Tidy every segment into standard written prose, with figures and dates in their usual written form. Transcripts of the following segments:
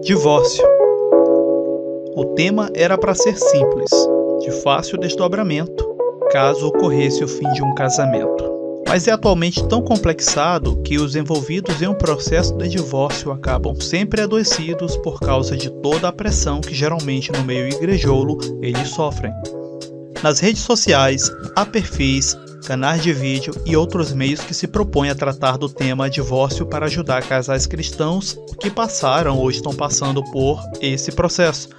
Divórcio. O tema era para ser simples, de fácil desdobramento, caso ocorresse o fim de um casamento. Mas é atualmente tão complexado que os envolvidos em um processo de divórcio acabam sempre adoecidos por causa de toda a pressão que geralmente no meio igrejouro eles sofrem. Nas redes sociais, há perfis, canais de vídeo e outros meios que se propõem a tratar do tema divórcio para ajudar casais cristãos que passaram ou estão passando por esse processo,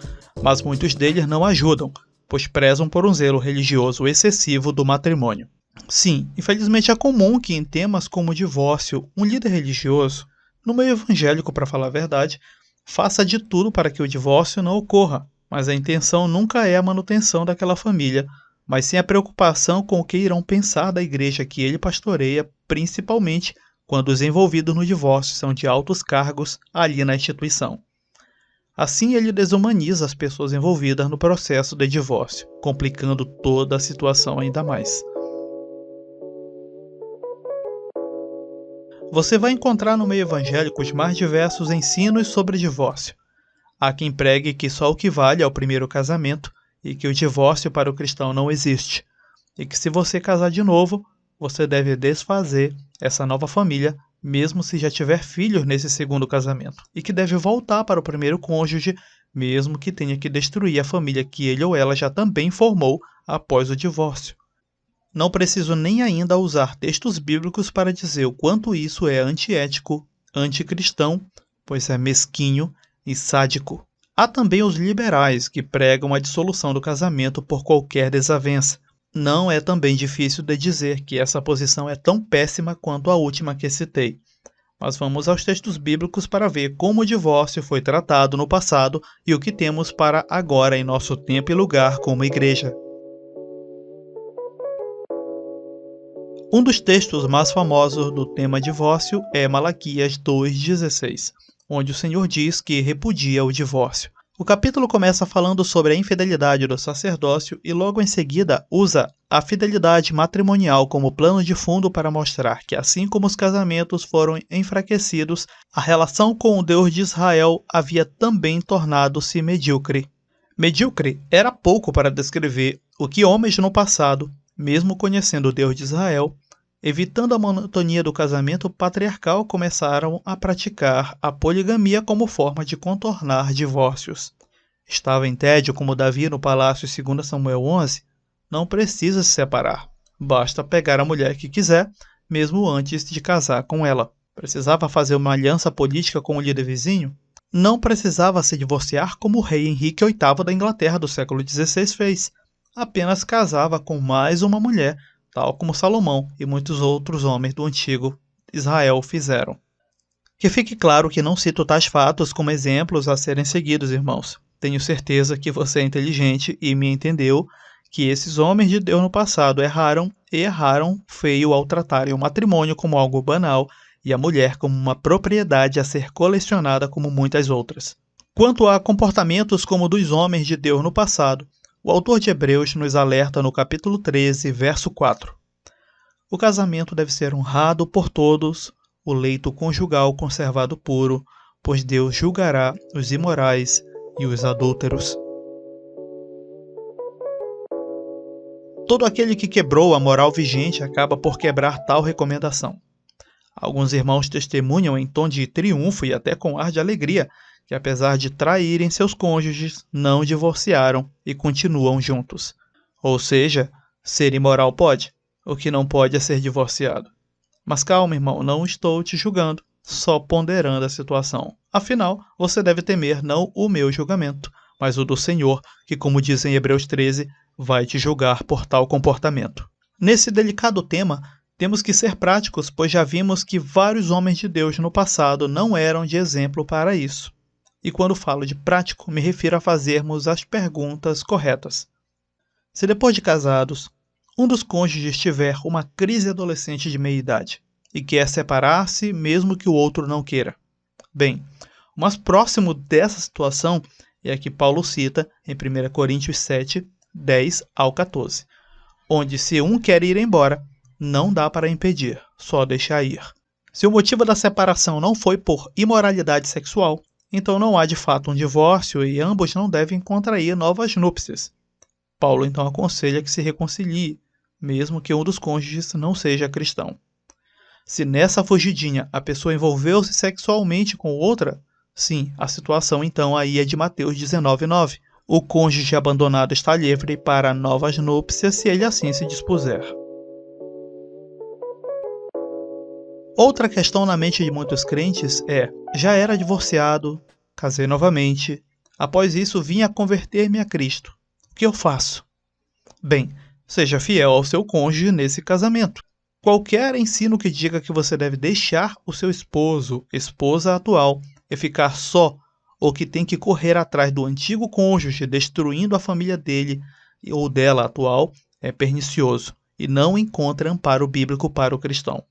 mas muitos deles não ajudam, pois prezam por um zelo religioso excessivo do matrimônio. Sim, infelizmente é comum que em temas como divórcio, um líder religioso, no meio evangélico para falar a verdade, faça de tudo para que o divórcio não ocorra, mas a intenção nunca é a manutenção daquela família, mas sim a preocupação com o que irão pensar da igreja que ele pastoreia, principalmente quando os envolvidos no divórcio são de altos cargos ali na instituição. Assim, ele desumaniza as pessoas envolvidas no processo de divórcio, complicando toda a situação ainda mais. Você vai encontrar no meio evangélico os mais diversos ensinos sobre divórcio. Há quem pregue que só o que vale é o primeiro casamento e que o divórcio para o cristão não existe, e que se você casar de novo, você deve desfazer essa nova família, mesmo se já tiver filhos nesse segundo casamento, e que deve voltar para o primeiro cônjuge, mesmo que tenha que destruir a família que ele ou ela já também formou após o divórcio. Não preciso nem ainda usar textos bíblicos para dizer o quanto isso é antiético, anticristão, pois é mesquinho e sádico. Há também os liberais, que pregam a dissolução do casamento por qualquer desavença. Não é também difícil de dizer que essa posição é tão péssima quanto a última que citei. Mas vamos aos textos bíblicos para ver como o divórcio foi tratado no passado e o que temos para agora em nosso tempo e lugar como igreja. Um dos textos mais famosos do tema divórcio é Malaquias 2,16. Onde o Senhor diz que repudia o divórcio. O capítulo começa falando sobre a infidelidade do sacerdócio e logo em seguida usa a fidelidade matrimonial como plano de fundo para mostrar que assim como os casamentos foram enfraquecidos, a relação com o Deus de Israel havia também tornado-se medíocre. Medíocre era pouco para descrever o que homens no passado, mesmo conhecendo o Deus de Israel, evitando a monotonia do casamento patriarcal, começaram a praticar a poligamia como forma de contornar divórcios. Estava em tédio como Davi no palácio em 2 Samuel 11? Não precisa se separar. Basta pegar a mulher que quiser, mesmo antes de casar com ela. Precisava fazer uma aliança política com o líder vizinho? Não precisava se divorciar como o rei Henrique VIII da Inglaterra do século XVI fez. Apenas casava com mais uma mulher, tal como Salomão e muitos outros homens do antigo Israel fizeram. Que fique claro que não cito tais fatos como exemplos a serem seguidos, irmãos. Tenho certeza que você é inteligente e me entendeu que esses homens de Deus no passado erraram e erraram feio ao tratarem o matrimônio como algo banal e a mulher como uma propriedade a ser colecionada como muitas outras. Quanto a comportamentos como o dos homens de Deus no passado, o autor de Hebreus nos alerta no capítulo 13, verso 4. O casamento deve ser honrado por todos, o leito conjugal conservado puro, pois Deus julgará os imorais e os adúlteros. Todo aquele que quebrou a moral vigente acaba por quebrar tal recomendação. Alguns irmãos testemunham em tom de triunfo e até com ar de alegria que, apesar de traírem seus cônjuges, não divorciaram e continuam juntos. Ou seja, ser imoral pode, o que não pode é ser divorciado. Mas calma, irmão, não estou te julgando, só ponderando a situação. Afinal, você deve temer não o meu julgamento, mas o do Senhor, que, como diz em Hebreus 13, vai te julgar por tal comportamento. Nesse delicado tema, temos que ser práticos, pois já vimos que vários homens de Deus no passado não eram de exemplo para isso. E quando falo de prático, me refiro a fazermos as perguntas corretas. Se depois de casados, um dos cônjuges tiver uma crise adolescente de meia-idade e quer separar-se mesmo que o outro não queira. Bem, o mais próximo dessa situação é a que Paulo cita em 1 Coríntios 7, 10 ao 14, onde se um quer ir embora, não dá para impedir, só deixar ir. Se o motivo da separação não foi por imoralidade sexual, então não há de fato um divórcio e ambos não devem contrair novas núpcias. Paulo então aconselha que se reconcilie, mesmo que um dos cônjuges não seja cristão. Se nessa fugidinha a pessoa envolveu-se sexualmente com outra, sim, a situação então aí é de Mateus 19:9. O cônjuge abandonado está livre para novas núpcias se ele assim se dispuser. Outra questão na mente de muitos crentes é: já era divorciado, casei novamente, após isso vim a converter-me a Cristo. O que eu faço? Bem, seja fiel ao seu cônjuge nesse casamento. Qualquer ensino que diga que você deve deixar o seu esposo, esposa atual, e ficar só, ou que tem que correr atrás do antigo cônjuge, destruindo a família dele ou dela atual, é pernicioso e não encontra amparo bíblico para o cristão.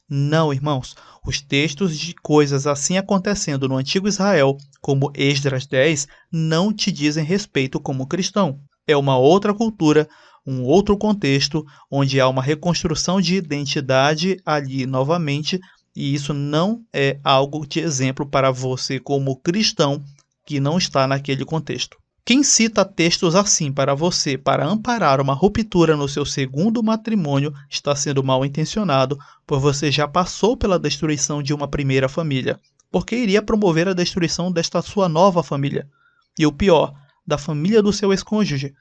Não, irmãos, os textos de coisas assim acontecendo no antigo Israel, como Esdras 10, não te dizem respeito como cristão. É uma outra cultura, um outro contexto, onde há uma reconstrução de identidade ali novamente, e isso não é algo de exemplo para você como cristão que não está naquele contexto. Quem cita textos assim para você para amparar uma ruptura no seu segundo matrimônio está sendo mal intencionado, pois você já passou pela destruição de uma primeira família, porque iria promover a destruição desta sua nova família. E o pior, da família do seu ex-cônjuge.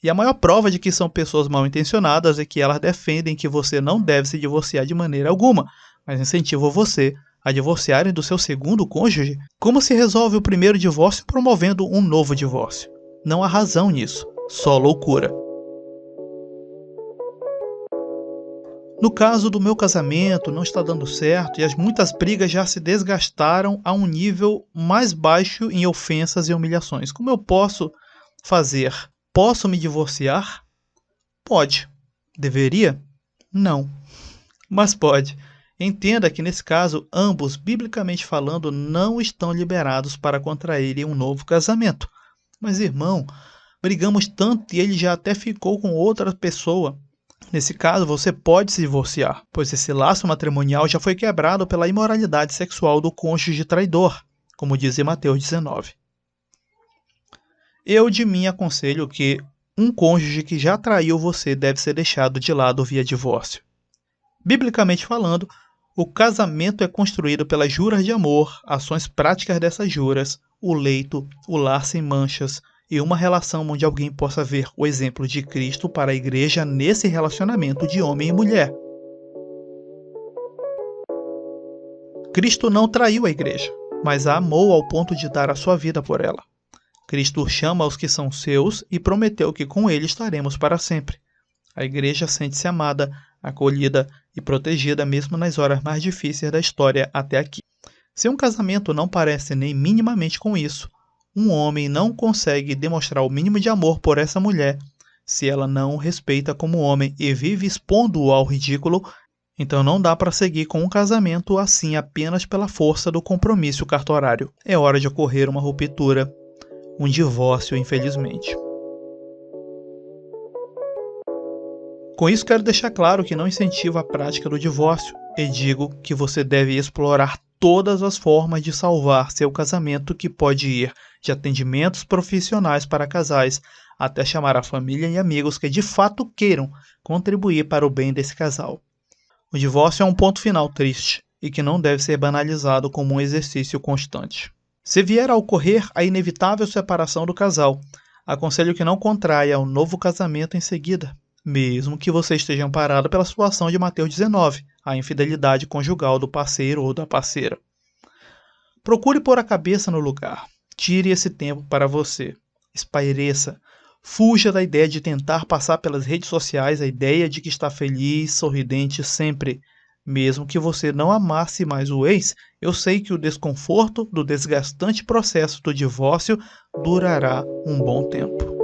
E a maior prova de que são pessoas mal intencionadas é que elas defendem que você não deve se divorciar de maneira alguma, mas incentivam você a divorciarem do seu segundo cônjuge. Como se resolve o primeiro divórcio promovendo um novo divórcio? Não há razão nisso, só loucura. No caso do meu casamento, não está dando certo e as muitas brigas já se desgastaram a um nível mais baixo em ofensas e humilhações. Como eu posso fazer? Posso me divorciar? Pode. Deveria? Não. Mas pode. Entenda que nesse caso, ambos, biblicamente falando, não estão liberados para contraírem um novo casamento. Mas, irmão, brigamos tanto e ele já até ficou com outra pessoa. Nesse caso, você pode se divorciar, pois esse laço matrimonial já foi quebrado pela imoralidade sexual do cônjuge traidor, como diz em Mateus 19. Eu de mim aconselho que um cônjuge que já traiu você deve ser deixado de lado via divórcio. Biblicamente falando, o casamento é construído pelas juras de amor, ações práticas dessas juras, o leito, o lar sem manchas e uma relação onde alguém possa ver o exemplo de Cristo para a igreja nesse relacionamento de homem e mulher. Cristo não traiu a igreja, mas a amou ao ponto de dar a sua vida por ela. Cristo chama os que são seus e prometeu que com ele estaremos para sempre. A igreja sente-se amada, acolhida e protegida mesmo nas horas mais difíceis da história até aqui. Se um casamento não parece nem minimamente com isso, um homem não consegue demonstrar o mínimo de amor por essa mulher, se ela não o respeita como homem e vive expondo-o ao ridículo, então não dá para seguir com um casamento assim apenas pela força do compromisso cartorário. É hora de ocorrer uma ruptura, um divórcio, infelizmente. Com isso, quero deixar claro que não incentivo a prática do divórcio e digo que você deve explorar todas as formas de salvar seu casamento, que pode ir de atendimentos profissionais para casais até chamar a família e amigos que de fato queiram contribuir para o bem desse casal. O divórcio é um ponto final triste e que não deve ser banalizado como um exercício constante. Se vier a ocorrer a inevitável separação do casal, aconselho que não contraia um novo casamento em seguida, mesmo que você esteja amparado pela situação de Mateus 19, a infidelidade conjugal do parceiro ou da parceira. Procure pôr a cabeça no lugar. Tire esse tempo para você. Espaireça. Fuja da ideia de tentar passar pelas redes sociais a ideia de que está feliz, sorridente sempre. Mesmo que você não amasse mais o ex, eu sei que o desconforto do desgastante processo do divórcio durará um bom tempo.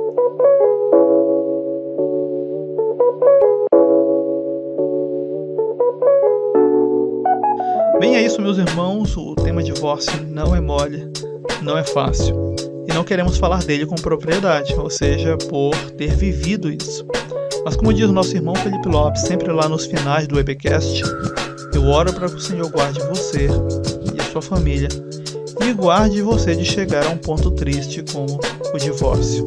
Bem, é isso, meus irmãos. O tema divórcio não é mole, não é fácil. E não queremos falar dele com propriedade, ou seja, por ter vivido isso. Mas como diz o nosso irmão Felipe Lopes, sempre lá nos finais do EBcast, eu oro para que o Senhor guarde você e a sua família e guarde você de chegar a um ponto triste como o divórcio.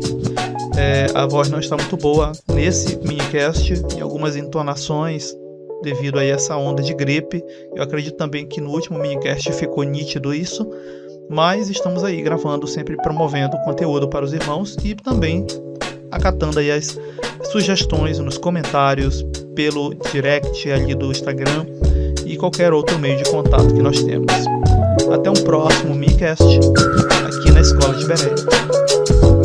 A voz não está muito boa nesse minicast, em algumas entonações devido a essa onda de gripe. Eu acredito também que no último minicast ficou nítido isso, mas estamos aí gravando, sempre promovendo conteúdo para os irmãos e também acatando aí as sugestões nos comentários, pelo direct ali do Instagram e qualquer outro meio de contato que nós temos. Até um próximo minicast aqui na Escola de Bereia.